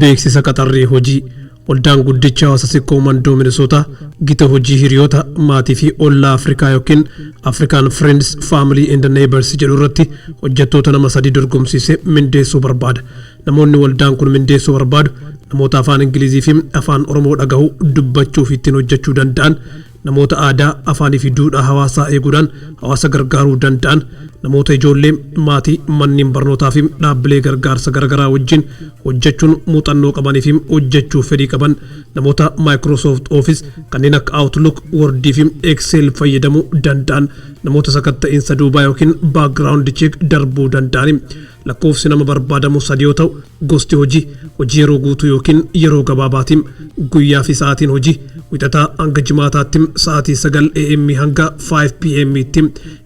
beeksisa qaxarrii hojii waldaan guddicha hawaasa sikkoo mandoo Minnesota gita hojii hiriyoota maatii fi ollaa Afrikaa yookiin African Friends Family and Neighbors jedhu irratti hojjettoota nama 3 dorgomsiisee mindeessuu barbaada. Namoonni waldaan kun mindeessuu barbaadu namoota afaan Ingilizii fi afaan Oromoo dhagahuu dubbachuu fi ittiin hojjechuu danda'an, namoota aadaa afaanii fi duudhaa hawaasaa eeguudhaan hawaasa gargaaruu danda'an, namoota ijoollee maatii manneen barnootaa fi dhaabbilee gargaarsa garagaraa wajjin hojjechuun muuxannoo qabanii fi hojjechuu fedhii qaban, namoota Microsoft Office kanneen akka Outlook, Word fi Excel fayyadamuu danda'an, namoota sakatta'insa duubaa yookiin background check darbuu danda'an. Lakkoofsi nama barbaadamu 3 yoo ta'u, gosti hojii yeroo guutuu yookiin yeroo gabaabaatiin, guyyaa fi sa'aatiin hojii wixataa hanga jimaataatti sa'aatii 9 AM hanga 5 PM tti,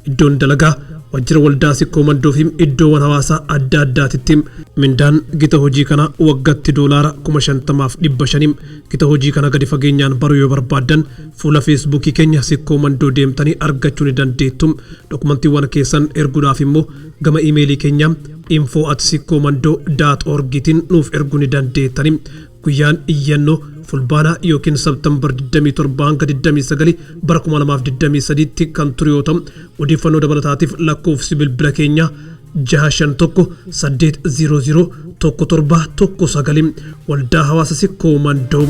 iddoon dalagaa wajjira waldaa sikkoo mandoo fi iddoowwan hawaasaa adda addaatitti. Mindaan gita hojii kana waggaatti $50,500. Gita hojii kana gadi fageenyaan baruu yoo barbaadan fuula Facebook keenya sikkoo mandoo deemtanii argachuu ni dandeettu. Dokumantiiwwan keessan erguudhaaf immoo gama emailii keenya info@sikkomando.org tiin nuuf erguu ni dandeettani. Guyyaan iyyannoo fulbaana yookiin September 27 hanga 29 bara 2023 tti kan ture yoo ta'u, odeeffannoo dabalataatiif lakkoofsi bilbila keenya 651 800 1719 waldaa hawaasa sikkoo mandoo.